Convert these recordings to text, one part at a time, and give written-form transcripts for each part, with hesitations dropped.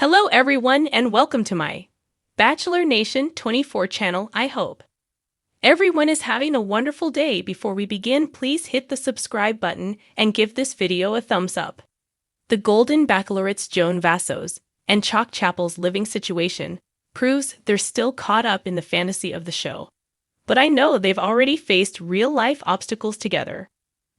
Hello everyone and welcome to my Bachelor Nation 24 channel. I hope everyone is having a wonderful day. Before we begin, please hit the subscribe button and give this video a thumbs up. The Golden Bachelorette's Joan Vassos and Chock Chapple's living situation proves they're still caught up in the fantasy of the show. But I know they've already faced real-life obstacles together.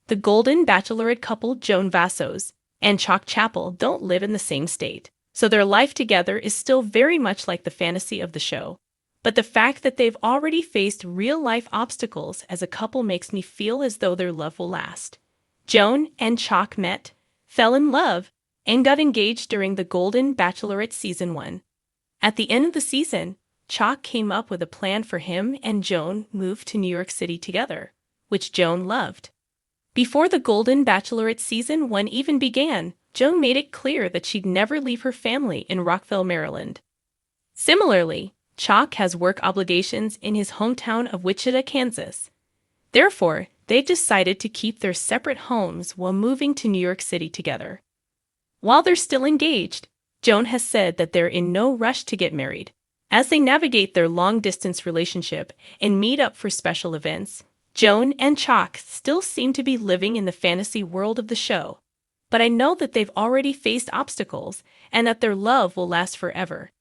The Golden Bachelorette couple Joan Vassos and Chock Chapple don't live in the same state, so their life together is still very much like the fantasy of the show. But the fact that they've already faced real-life obstacles as a couple makes me feel as though their love will last. Joan and Chock met, fell in love, and got engaged during the Golden Bachelorette Season 1. At the end of the season, Chock came up with a plan for him and Joan moved to New York City together, which Joan loved. Before the Golden Bachelorette Season 1 even began, Joan made it clear that she'd never leave her family in Rockville, Maryland. Similarly, Chock has work obligations in his hometown of Wichita, Kansas. Therefore, they've decided to keep their separate homes while moving to New York City together. While they're still engaged, Joan has said that they're in no rush to get married. As they navigate their long-distance relationship and meet up for special events, Joan and Chock still seem to be living in the fantasy world of the show. But I know that they've already faced obstacles and that their love will last forever.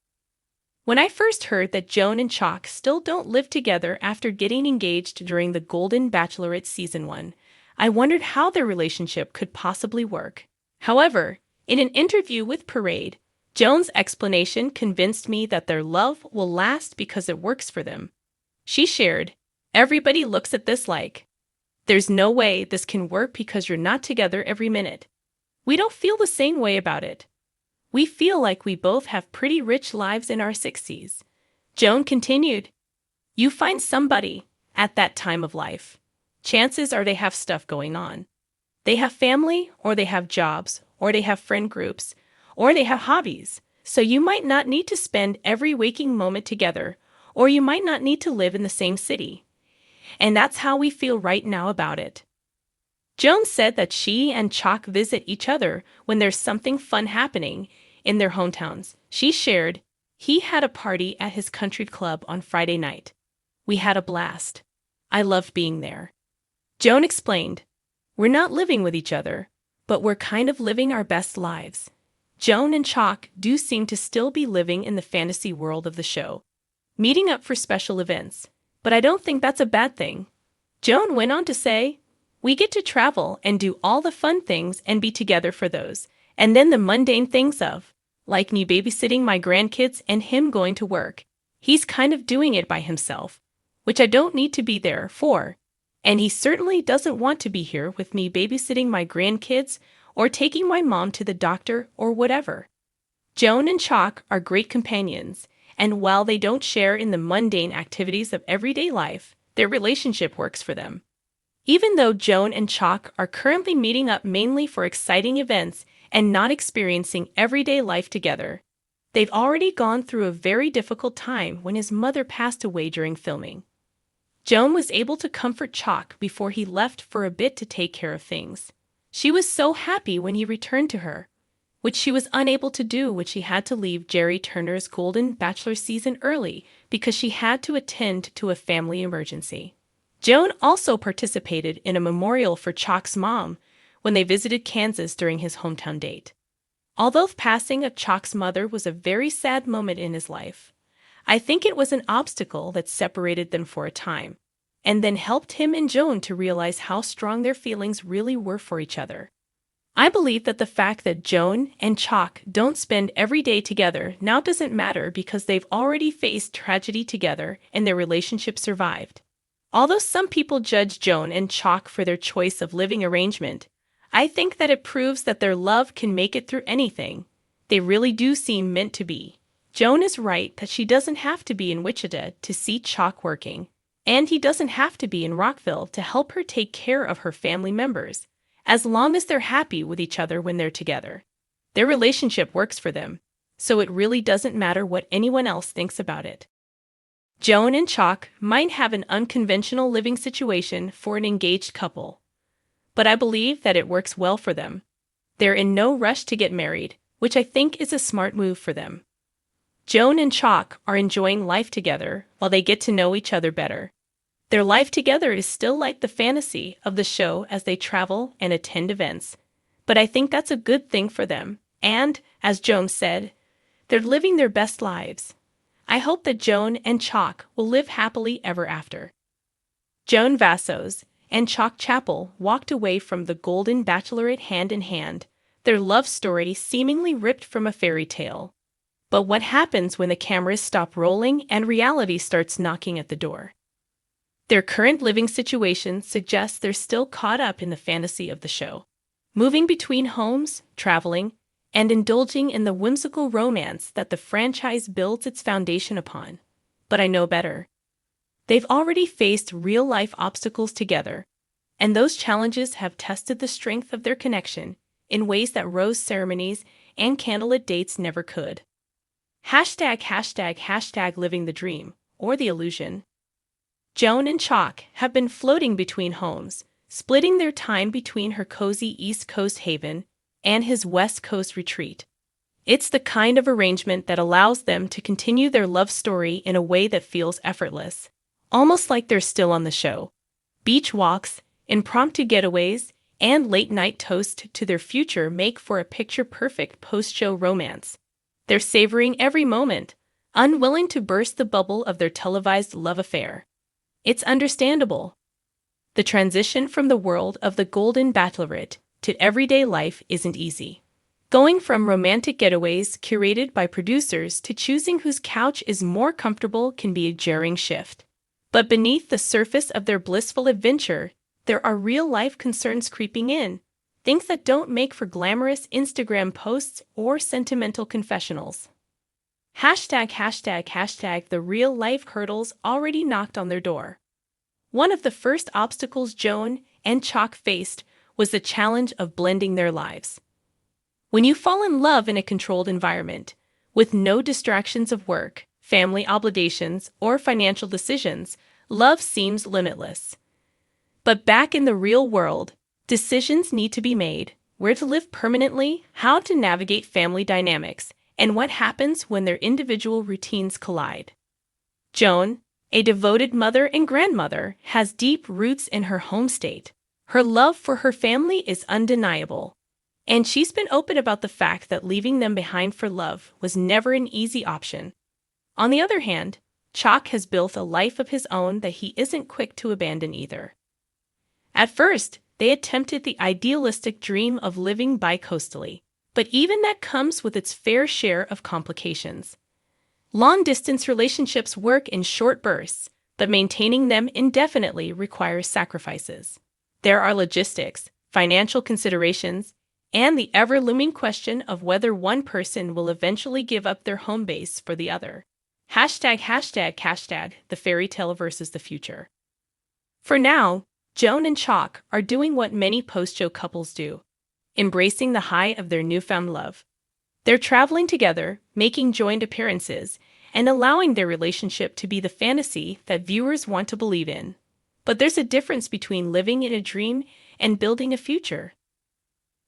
When I first heard that Joan and Chock still don't live together after getting engaged during the Golden Bachelorette Season 1, I wondered how their relationship could possibly work. However, in an interview with Parade, Joan's explanation convinced me that their love will last because it works for them. She shared, "Everybody looks at this like, there's no way this can work because you're not together every minute. We don't feel the same way about it. We feel like we both have pretty rich lives in our 60s. Joan continued, "You find somebody at that time of life. Chances are they have stuff going on. They have family, or they have jobs, or they have friend groups, or they have hobbies. So you might not need to spend every waking moment together, or you might not need to live in the same city. And that's how we feel right now about it." Joan said that she and Chock visit each other when there's something fun happening in their hometowns. She shared, "He had a party at his country club on Friday night. We had a blast. I loved being there." Joan explained, "We're not living with each other, but we're kind of living our best lives." Joan and Chock do seem to still be living in the fantasy world of the show, meeting up for special events, but I don't think that's a bad thing. Joan went on to say, "We get to travel and do all the fun things and be together for those, and then the mundane things of, like me babysitting my grandkids and him going to work. He's kind of doing it by himself, which I don't need to be there for, and he certainly doesn't want to be here with me babysitting my grandkids or taking my mom to the doctor or whatever." Joan and Chock are great companions, and while they don't share in the mundane activities of everyday life, their relationship works for them. Even though Joan and Chock are currently meeting up mainly for exciting events and not experiencing everyday life together, they've already gone through a very difficult time when his mother passed away during filming. Joan was able to comfort Chock before he left for a bit to take care of things. She was so happy when he returned to her, which she was unable to do when she had to leave Jerry Turner's Golden Bachelor season early because she had to attend to a family emergency. Joan also participated in a memorial for Chock's mom when they visited Kansas during his hometown date. Although the passing of Chock's mother was a very sad moment in his life, I think it was an obstacle that separated them for a time, and then helped him and Joan to realize how strong their feelings really were for each other. I believe that the fact that Joan and Chock don't spend every day together now doesn't matter because they've already faced tragedy together and their relationship survived. Although some people judge Joan and Chock for their choice of living arrangement, I think that it proves that their love can make it through anything. They really do seem meant to be. Joan is right that she doesn't have to be in Wichita to see Chock working, and he doesn't have to be in Rockville to help her take care of her family members, as long as they're happy with each other when they're together. Their relationship works for them, so it really doesn't matter what anyone else thinks about it. Joan and Chock might have an unconventional living situation for an engaged couple, but I believe that it works well for them. They're in no rush to get married, which I think is a smart move for them. Joan and Chock are enjoying life together while they get to know each other better. Their life together is still like the fantasy of the show as they travel and attend events. But I think that's a good thing for them. And, as Joan said, they're living their best lives. I hope that Joan and Chock will live happily ever after. Joan Vassos and Chock Chapple walked away from the Golden Bachelorette hand in hand, their love story seemingly ripped from a fairy tale. But what happens when the cameras stop rolling and reality starts knocking at the door? Their current living situation suggests they're still caught up in the fantasy of the show, moving between homes, traveling, and indulging in the whimsical romance that the franchise builds its foundation upon. But I know better. They've already faced real-life obstacles together, and those challenges have tested the strength of their connection in ways that rose ceremonies and candlelit dates never could. #### living the dream, or the illusion. Joan and Chock have been floating between homes, splitting their time between her cozy East Coast haven and his West Coast retreat. It's the kind of arrangement that allows them to continue their love story in a way that feels effortless, almost like they're still on the show. Beach walks, impromptu getaways, and late-night toast to their future make for a picture-perfect post-show romance. They're savoring every moment, unwilling to burst the bubble of their televised love affair. It's understandable. The transition from the world of the Golden Bachelorette to everyday life isn't easy. Going from romantic getaways curated by producers to choosing whose couch is more comfortable can be a jarring shift. But beneath the surface of their blissful adventure, there are real-life concerns creeping in, things that don't make for glamorous Instagram posts or sentimental confessionals. #### The real-life hurdles already knocked on their door. One of the first obstacles Joan and Chock faced was the challenge of blending their lives. When you fall in love in a controlled environment, with no distractions of work, family obligations, or financial decisions, love seems limitless. But back in the real world, decisions need to be made: where to live permanently, how to navigate family dynamics, and what happens when their individual routines collide. Joan, a devoted mother and grandmother, has deep roots in her home state. Her love for her family is undeniable, and she's been open about the fact that leaving them behind for love was never an easy option. On the other hand, Chock has built a life of his own that he isn't quick to abandon either. At first, they attempted the idealistic dream of living bi-coastally, but even that comes with its fair share of complications. Long-distance relationships work in short bursts, but maintaining them indefinitely requires sacrifices. There are logistics, financial considerations, and the ever-looming question of whether one person will eventually give up their home base for the other. ###, the fairy tale versus the future. For now, Joan and Chock are doing what many post-show couples do, embracing the high of their newfound love. They're traveling together, making joint appearances, and allowing their relationship to be the fantasy that viewers want to believe in. But there's a difference between living in a dream and building a future.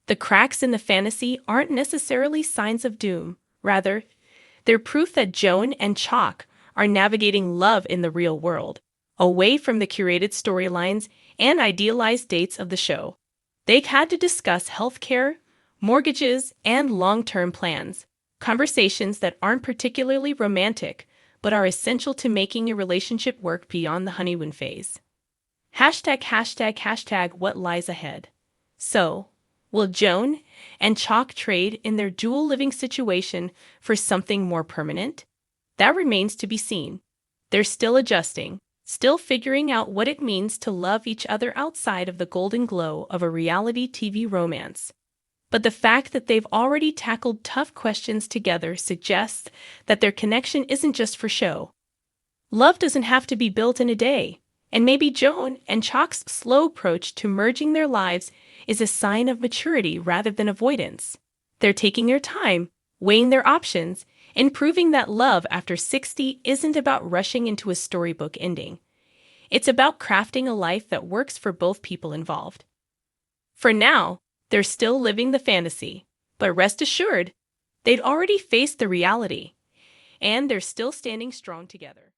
The cracks in the fantasy aren't necessarily signs of doom. Rather, they're proof that Joan and Chock are navigating love in the real world, away from the curated storylines and idealized dates of the show. They've had to discuss healthcare, mortgages, and long-term plans, conversations that aren't particularly romantic, but are essential to making a relationship work beyond the honeymoon phase. ###, what lies ahead. So, will Joan and Chock trade in their dual living situation for something more permanent? That remains to be seen. They're still adjusting, still figuring out what it means to love each other outside of the golden glow of a reality TV romance. But the fact that they've already tackled tough questions together suggests that their connection isn't just for show. Love doesn't have to be built in a day, and maybe Joan and Chock's slow approach to merging their lives is a sign of maturity rather than avoidance. They're taking their time, weighing their options, and proving that love after 60 isn't about rushing into a storybook ending. It's about crafting a life that works for both people involved. For now, they're still living the fantasy, but rest assured, They'd already faced the reality, and they're still standing strong together.